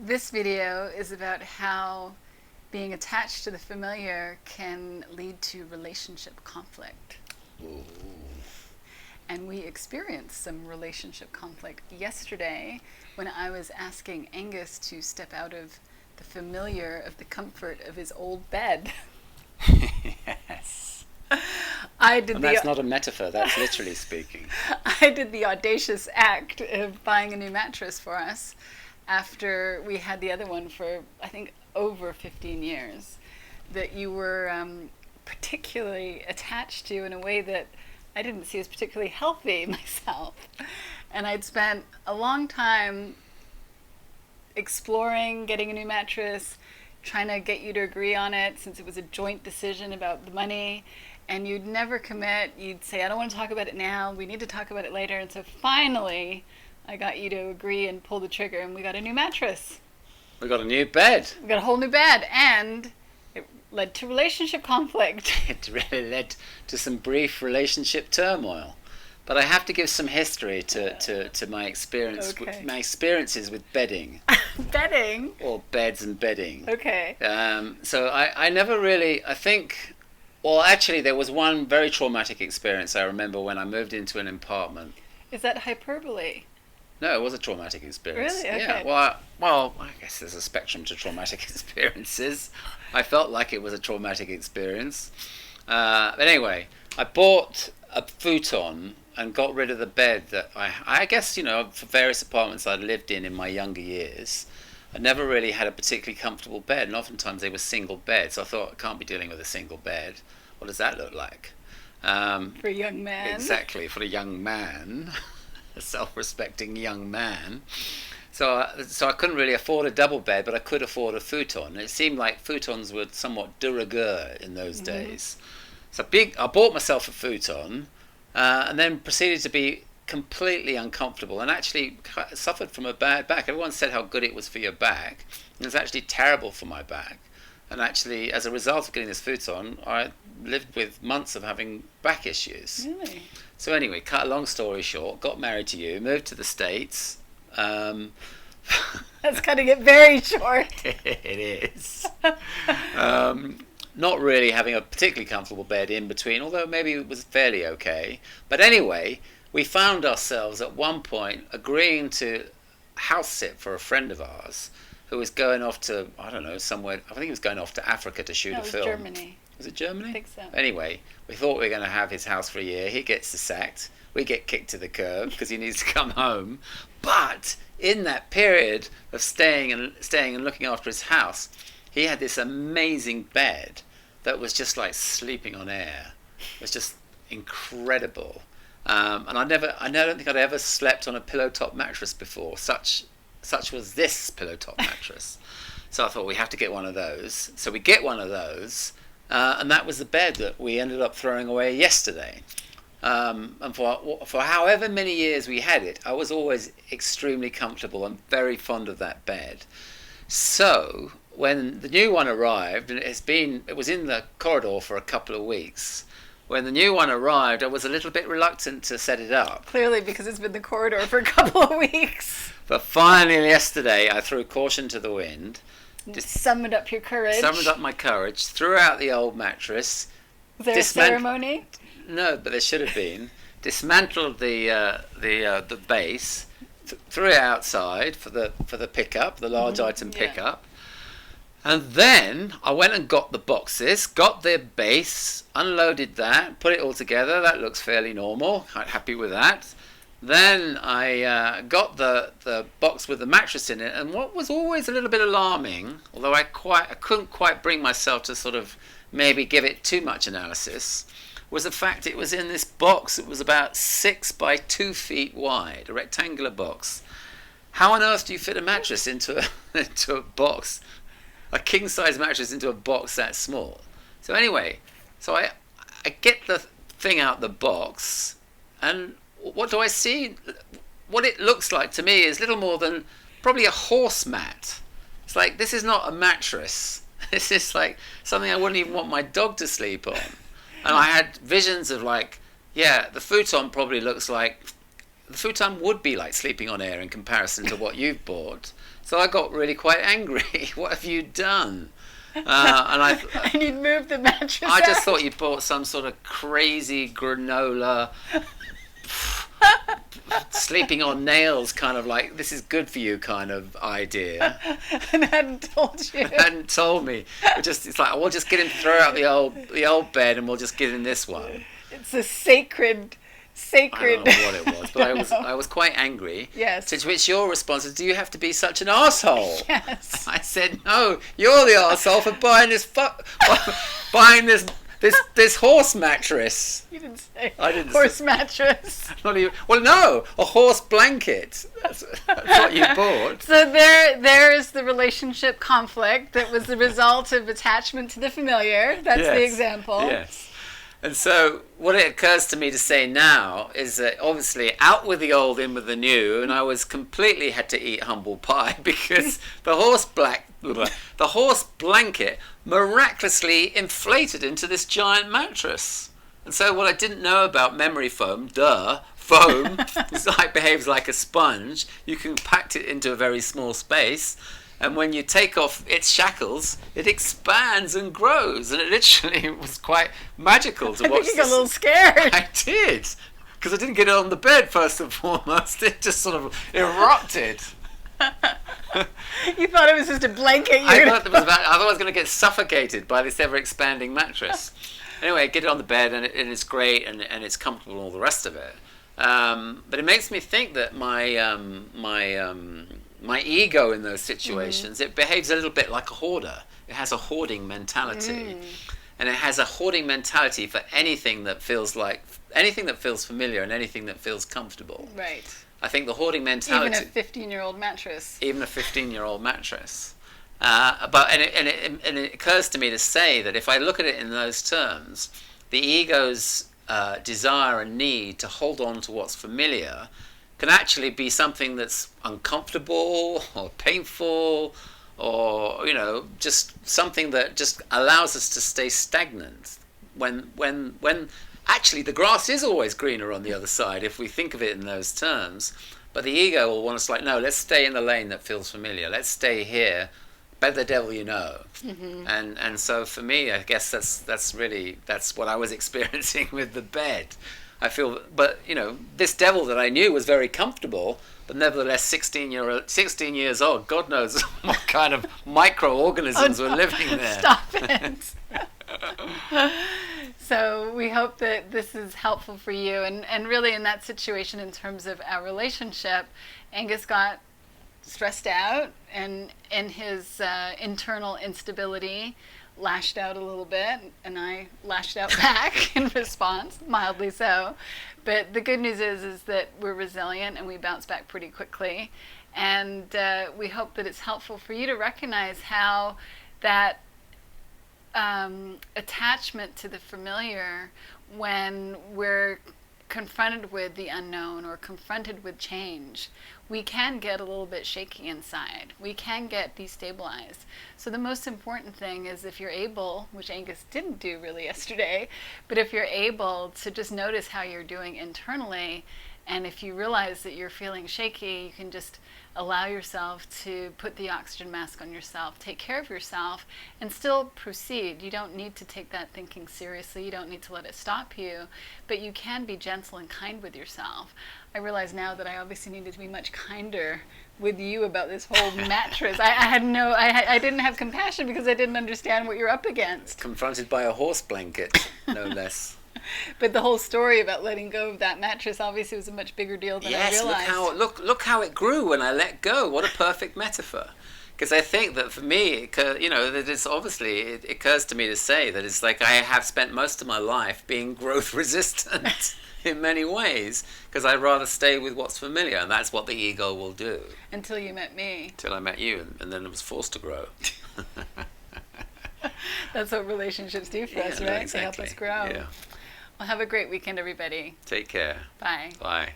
This video is about how being attached to the familiar can lead to relationship conflict. Ooh. And we experienced some relationship conflict yesterday when I was asking Angus to step out of the familiar of the comfort of his old bed. Yes. I did And the that's not a metaphor, that's literally speaking. I did the audacious act of buying a new mattress for us after we had the other one for, I think, over 15 years, that you were particularly attached to in a way that I didn't see as particularly healthy myself. And I'd spent a long time exploring getting a new mattress, trying to get you to agree on it since it was a joint decision about the money. And you'd never commit. You'd say, I don't want to talk about it now. We need to talk about it later. And so finally, I got you to agree and pull the trigger, and we got a new mattress. We got a new bed. We got a whole new bed, and it led to relationship conflict. It really led to some brief relationship turmoil. But I have to give some history to my experience, Okay. my experiences with bedding, Bedding. or beds and bedding. Okay. So I never really, I think, well, actually, there was one very traumatic experience I remember when I moved into an apartment. Is that hyperbole? No, it was a traumatic experience. Really? Okay. Yeah. Well, I guess there's a spectrum to traumatic experiences. I felt like it was a traumatic experience. But anyway, I bought a futon and got rid of the bed that I guess, for various apartments I'd lived in my younger years, I never really had a particularly comfortable bed, and oftentimes they were single beds. So I thought, I can't be dealing with a single bed. What does that look like? For a young man. Exactly, for a young man, a self-respecting young man. So I couldn't really afford a double bed, but I could afford a futon. It seemed like futons were somewhat de rigueur in those days. So I bought myself a futon, and then proceeded to be completely uncomfortable and actually suffered from a bad back. Everyone said how good it was for your back. It was actually terrible for my back. And actually, as a result of getting this futon, I lived with months of having back issues. Really? So anyway, cut a long story short, got married to you, moved to the States. That's cutting it very short. It is. Not really having a particularly comfortable bed in between, although maybe it was fairly okay. But anyway, we found ourselves at one point agreeing to house sit for a friend of ours who was going off to, I don't know, somewhere. I think he was going off to Africa to shoot That a was film. Germany. Was it Germany? I think so. Anyway, we thought we were going to have his house for a year. He gets sacked. We get kicked to the curb because he needs to come home. But in that period of staying and looking after his house, he had this amazing bed that was just like sleeping on air. It was just incredible. And I don't think I'd ever slept on a pillow top mattress before. Such was this pillow top mattress. So I thought we have to get one of those. So we get one of those, and that was the bed that we ended up throwing away yesterday. And for however many years we had it, I was always extremely comfortable and very fond of that bed. So when the new one arrived, and it was in the corridor for a couple of weeks. When the new one arrived, I was a little bit reluctant to set it up. Clearly, because it's been in the corridor for a couple of weeks. But finally, yesterday, I threw caution to the wind, Summoned up your courage. summoned up my courage, threw out the old mattress. Was there a dismant- ceremony? No, but there should have been. Dismantled the base, threw it outside for the pickup, the large item yeah. pickup. And then I went and got the boxes, got the base, unloaded that, put it all together. That looks fairly normal. Quite happy with that. Then I got the box with the mattress in it, and what was always a little bit alarming, although I couldn't quite bring myself to sort of maybe give it too much analysis, was the fact it was in this box that was about 6 by 2 feet wide, a rectangular box. How on earth do you fit a mattress into a box? A king-size mattress into a box that small. So anyway, I get the thing out the box, and what do I see? What it looks like to me is little more than probably a horse mat. It's like, this is not a mattress. This is like something I wouldn't even want my dog to sleep on. And I had visions of like, the futon probably looks like, the futon would be like sleeping on air in comparison to what you've bought. So I got really quite angry. What have you done? And And you'd move the mattress I just out. thought you bought some sort of crazy granola, sleeping on nails kind of like, this is good for you kind of idea. And hadn't told you. Hadn't told me. It's like, we'll just get him to throw out the old bed and we'll just get in this one. It's a sacred. I don't know what it was, but I was quite angry. Yes. To which your response is, do you have to be such an arsehole? Yes. I said, no, you're the arsehole for buying buying this horse mattress. You didn't say I didn't horse mattress. Not even, well, no, a horse blanket. That's what you bought. So there is the relationship conflict that was the result of attachment to the familiar. That's the Yes. example. Yes. And so what it occurs to me to say now is that obviously out with the old, in with the new, and I was completely had to eat humble pie because the horse blanket miraculously inflated into this giant mattress. And so what I didn't know about memory foam, foam, it behaves like a sponge. You can pack it into a very small space. And when you take off its shackles, it expands and grows. And it literally was quite magical to I watch think you got a this. little scared. I did. Because I didn't get it on the bed, first and foremost. It just sort of erupted. You thought it was just a blanket. I thought I was going to get suffocated by this ever-expanding mattress. Anyway, get it on the bed, and it's great, and it's comfortable and all the rest of it. But it makes me think that my ego in those situations, it behaves a little bit like a hoarder. It has a hoarding mentality. And it has a hoarding mentality for anything that feels familiar and anything that feels comfortable. Right. I think the hoarding mentality... Even a 15-year-old mattress. Even a 15-year-old mattress. It occurs to me to say that if I look at it in those terms, the ego's desire and need to hold on to what's familiar can actually be something that's uncomfortable or painful, or just something that just allows us to stay stagnant when actually the grass is always greener on the other side if we think of it in those terms. But the ego will want us like, no, let's stay in the lane that feels familiar, let's stay here, bet the devil you know. And so for me, I guess that's what I was experiencing with the bed. I feel, but this devil that I knew was very comfortable, but nevertheless 16 years old, God knows what kind of microorganisms were living there. Stop it. So we hope that this is helpful for you, and really in that situation in terms of our relationship, Angus got stressed out and in his internal instability lashed out a little bit, and I lashed out back in response, mildly so. But the good news is that we're resilient and we bounce back pretty quickly. And we hope that it's helpful for you to recognize how that attachment to the familiar, when we're confronted with the unknown or confronted with change, we can get a little bit shaky inside. We can get destabilized. So the most important thing is, if you're able, which Angus didn't do really yesterday, but if you're able to just notice how you're doing internally, and if you realize that you're feeling shaky, you can just allow yourself to put the oxygen mask on yourself, take care of yourself, and still proceed. You don't need to take that thinking seriously. You don't need to let it stop you, but you can be gentle and kind with yourself. I realize now that I obviously needed to be much kinder with you about this whole mattress. I didn't have compassion because I didn't understand what you're up against. Confronted by a horse blanket, no less. But the whole story about letting go of that mattress obviously was a much bigger deal than I realized. Look how it grew when I let go. What a perfect metaphor. Because I think that for me, that it's obviously, it occurs to me to say that it's like I have spent most of my life being growth resistant in many ways, because I'd rather stay with what's familiar, and that's what the ego will do. Until you met me. Till I met you, and then I was forced to grow. That's what relationships do for us, right? Exactly. They help us grow. Yeah. Well, have a great weekend, everybody. Take care. Bye. Bye.